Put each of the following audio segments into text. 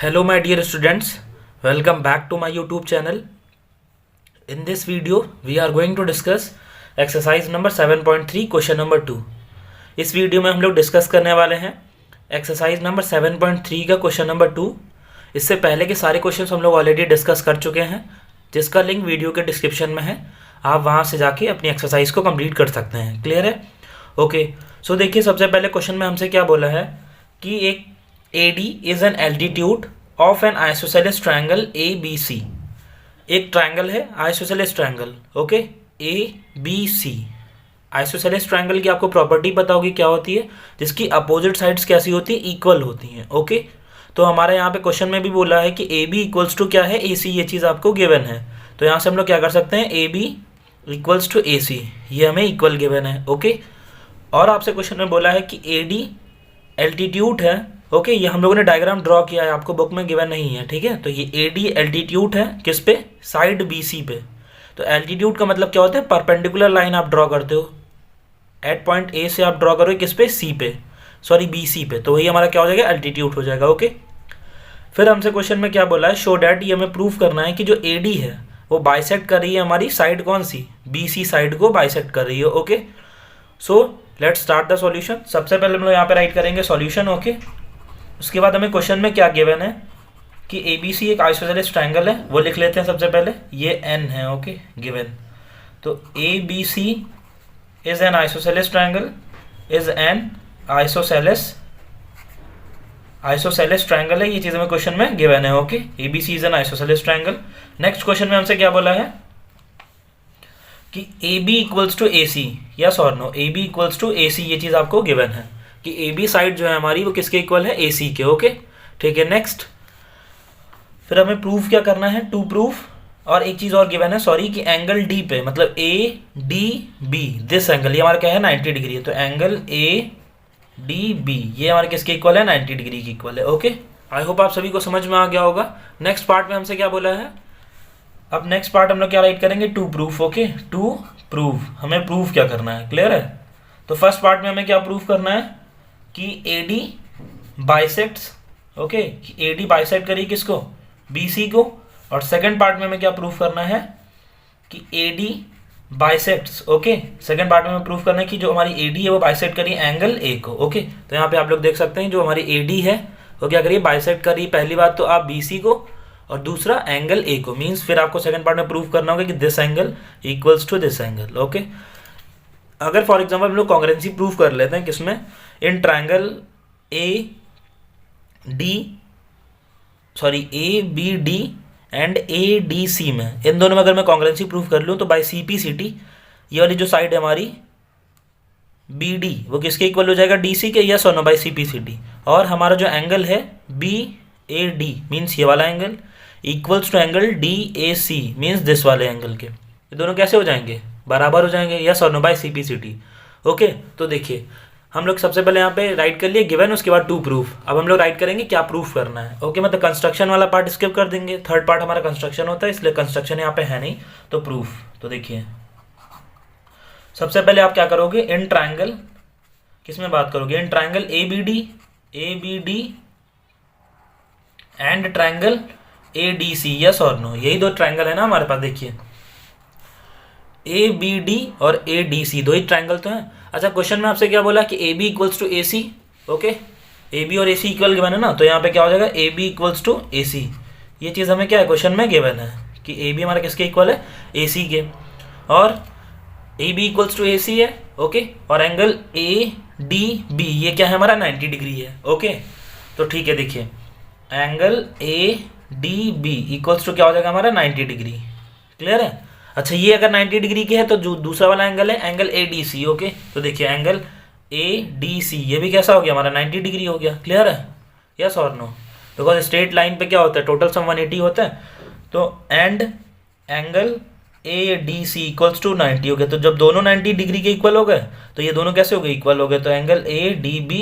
Hello my dear students, welcome back to my YouTube channel. In this video, we are going to discuss exercise number 7.3 question number 2. इस video में हम लोग discuss करने वाले हैं exercise number 7.3 का question number 2. इससे पहले के सारे क्वेश्चंस हम लोग ऑलरेडी डिस्कस कर चुके हैं, जिसका लिंक वीडियो के डिस्क्रिप्शन में है. आप वहां से जाके अपनी एक्सरसाइज को कंप्लीट कर सकते हैं. क्लियर है? ओके. सो देखिए, सबसे पहले क्वेश्चन में हमसे क्या बोला है कि एक AD is an altitude of N isosceles triangle ABC. एक ट्रायंगल है isosceles triangle. Okay, ABC. Isosceles triangle की आपको प्रॉपर्टी पता होगी क्या होती है, जिसकी अपोजिट साइड्स कैसी होती है, इक्वल होती हैं. ओके, तो हमारे यहाँ पे क्वेश्चन में भी बोला है कि AB इक्वल्स टू क्या है, AC. ये चीज़ आपको गिवन है, तो यहाँ से हम लोग क्या कर सकते हैं, AB इक्वल्स टू AC. ये हमें इक्वल गिवन है. ओके, और आपसे क्वेश्चन में बोला है कि AD एल्टीट्यूड है. ओके, ये हम लोगों ने डायग्राम ड्रॉ किया है, आपको बुक में गिवन नहीं है. ठीक है, तो ये AD एल्टीट्यूड है किस पे, साइड BC पे. तो एल्टीट्यूड का मतलब क्या होता है, परपेंडिकुलर लाइन आप ड्रॉ करते हो. एट पॉइंट A से आप ड्रॉ करोगे किस पे, C पे, सॉरी BC पे. तो वही हमारा क्या हो जाएगा, एल्टीट्यूड हो जाएगा. ओके, फिर हमसे क्वेश्चन में क्या बोला है, शो डैट. ये हमें प्रूफ करना है कि जो AD है वो बाइसेक्ट कर रही है हमारी साइड कौन सी, BC साइड को बाइसेक्ट कर रही है. Okay, so let's start the solution. सबसे पहले हम लोग यहाँ पे राइट करेंगे सॉल्यूशन. ओके, उसके बाद हमें क्वेश्चन में क्या गिवन है कि ABC एक आइसोसेलेस ट्रायंगल है, वो लिख लेते हैं सबसे पहले. ये N है. Okay, given. तो ABC is an isosceles triangle, is an isosceles triangle है. ये चीज़ हमें क्वेश्चन में गिवन है. Okay, ABC is an isosceles triangle. Next question में हमसे क्या बोला है कि AB equals to AC. Yes और no, AB equals to AC. ये चीज़ आपको गिवन है कि AB साइड जो है हमारी वो किसके इक्वल है, AC के. ओके, ठीक है. नेक्स्ट फिर हमें प्रूफ क्या करना है, टू प्रूफ. और एक चीज़ और गिवन है, सॉरी, कि एंगल D पे, मतलब ADB, दिस एंगल, ये हमारा क्या है, 90 डिग्री है. तो एंगल ADB ये हमारे किसके इक्वल है, 90 डिग्री की इक्वल है. ओके, आई होप आप सभी को समझ में आ गया होगा. नेक्स्ट पार्ट में हमसे क्या बोला है, अब नेक्स्ट पार्ट हम लोग क्या राइट करेंगे, to proof. Okay, to proof, हमें प्रूफ क्या करना है. क्लियर है? तो फर्स्ट पार्ट में हमें क्या प्रूफ करना है कि AD bisects. Okay, AD bisect करी किसको, BC को. और सेकंड पार्ट में हमें क्या प्रूफ करना है कि AD bisects. Okay, second part में हमें प्रूफ करना है कि जो हमारी AD है वो बाइसेक्ट करी एंगल A को. ओके, तो यहाँ पे आप लोग देख सकते हैं जो हमारी AD है वो क्या करिए, बाइसेक्ट करी. पहली बात तो आप BC को, और दूसरा एंगल A को. मीन्स फिर आपको सेकंड पार्ट में प्रूफ करना होगा कि this angle equals to this angle. Okay, अगर फॉर एग्जांपल हम लोग कॉन्ग्रुएंसी प्रूफ कर लेते हैं किसमें, in triangle ABD and ADC में, इन दोनों में अगर मैं कॉन्ग्रुएंसी प्रूफ कर लूँ तो बाय CPCT ये वाली जो साइड है हमारी BD वो किसके इक्वल हो जाएगा, DC के. यस और नो, बाय CPCT. और हमारा जो एंगल है BAD मीन्स ये वाला angle equals to angle DAC means this वाले एंगल के. ये दोनों कैसे हो जाएंगे, बराबर हो जाएंगे. यस और नो, बाय CPCT. ओके, तो देखिए हम लोग सबसे पहले यहाँ पे राइट कर लिए गिवन, उसके बाद टू प्रूफ. अब हम लोग राइट करेंगे क्या प्रूफ करना है. ओके, मतलब कंस्ट्रक्शन वाला पार्ट स्किप कर देंगे. थर्ड पार्ट हमारा कंस्ट्रक्शन होता है, इसलिए कंस्ट्रक्शन यहाँ पे है नहीं. तो प्रूफ, तो देखिए सबसे पहले आप क्या करोगे, इन ट्रायंगल, किसमें बात करोगे, इन triangle ABD and triangle ADC. Yes और नो, यही दो ट्रायंगल है ना हमारे पास. देखिए ABD और ADC दो ही ट्रायंगल तो हैं. अच्छा, क्वेश्चन में आपसे क्या बोला कि AB equals to AC. Okay, AB और AC इक्वल गिवन है ना, तो यहाँ पे क्या हो जाएगा, AB इक्वल्स टू AC. ये चीज़ हमें क्या है, क्वेश्चन में गिवन है कि AB हमारा किसके इक्वल है, AC के. और AB इक्वल्स टू AC है. ओके, और एंगल ADB ये क्या है हमारा, 90 डिग्री है. ओके, तो ठीक है. देखिए एंगल ADB इक्वल्स टू क्या हो जाएगा हमारा, 90 डिग्री. क्लियर है? अच्छा, ये अगर 90 डिग्री के है तो जो दूसरा वाला एंगल है एंगल ADC. ओके, तो देखिए एंगल ADC ये भी कैसा हो गया हमारा, 90 डिग्री हो गया. क्लियर है? यस और नो, बिकॉज स्ट्रेट लाइन पे क्या होता है, टोटल सम 180 होता है. तो and angle ADC equals to 90 हो गया. तो जब दोनों 90 डिग्री के इक्वल हो गए तो ये दोनों कैसे हो गए, इक्वल हो गए. तो angle ADB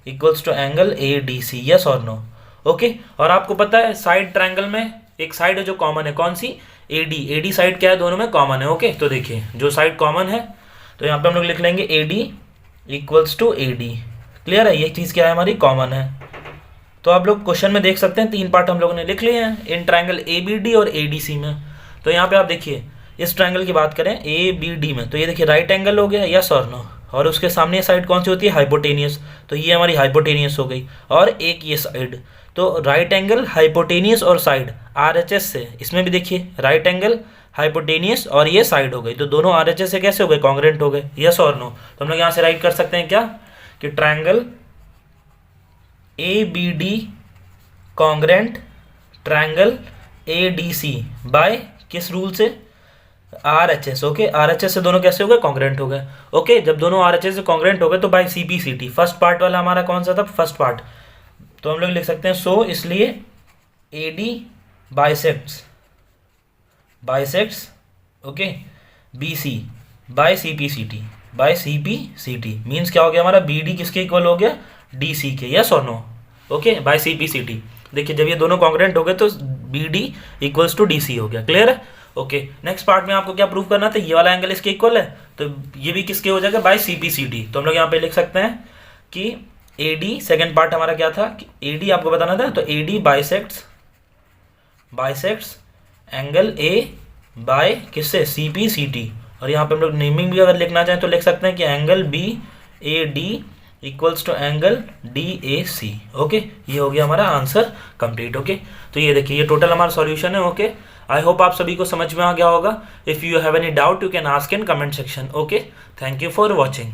equals to angle ADC. Yes और नो. ओके, और आपको पता है साइड ट्रायंगल में एक साइड है जो कॉमन है, कौन सी, AD साइड क्या है, दोनों में कॉमन है. ओके, तो देखिए जो साइड कॉमन है तो यहाँ पे हम लोग लिख लेंगे AD equals to AD. Clear है? ये चीज़ क्या है हमारी, कॉमन है. तो आप लोग क्वेश्चन में देख सकते हैं 3 पार्ट हम लोगों ने लिख लिए हैं इन ट्रायंगल ABD और ADC में। तो यहाँ पे आप देखिए इस ट्रायंगल की बात करें ABD में, तो ये देखिए राइट एंगल हो गया, यस और नो, और उसके सामने साइड कौन सी होती है, हाइपोटेनियस, तो ये हमारी हाइपोटेनियस हो गई, और एक ये साइड, तो राइट एंगल हाइपोटेनियस और साइड RHS से, इसमें भी देखिए राइट एंगल हाइपोटेनियस और ये साइड हो गई, तो दोनों RHS से कैसे हो गए, कॉन्ग्रेंट हो गए, यस और नो। तो हम लोग यहाँ से राइट कर सकते हैं क्या कि triangle ABD congruent triangle ADC by किस रूल से, RHS। ओके, RHS से दोनों कैसे हो गए, कॉन्ग्रेंट हो गए। ओके, जब दोनों RHS से कॉन्ग्रेंट हो गए तो बाय CPCT, फर्स्ट पार्ट वाला हमारा कौन सा था, फर्स्ट पार्ट, तो हम लोग लिख सकते हैं सो इसलिए AD bisects okay BC by CPCT means क्या हो गया हमारा, BD किसके इक्वल हो गया, DC के, यस और नो। ओके, बाय CPCT, देखिए जब ये दोनों कॉन्ग्रेंट हो गए तो BD इक्वल्स टू DC हो गया, क्लियर है। ओके, नेक्स्ट पार्ट में आपको क्या प्रूव करना था, ये वाला एंगल इसके इक्वल है, तो ये भी किसके हो जाएगा, बाय CPCT। तो हम लोग यहाँ पे लिख सकते हैं कि AD, सेकेंड पार्ट हमारा क्या था कि AD आपको बताना था, तो AD bisects angle A by किससे, CPCT, और यहाँ पे हम लोग नेमिंग भी अगर लिखना चाहें तो लिख सकते हैं कि angle BAD equals to angle DAC। Okay, ये हो गया हमारा आंसर कंप्लीट। ओके, तो ये देखिए ये टोटल हमारा सॉल्यूशन है। ओके, आई होप आप सभी को समझ में आ गया होगा। If you have any doubt you can ask in comment section. Okay, thank you for watching.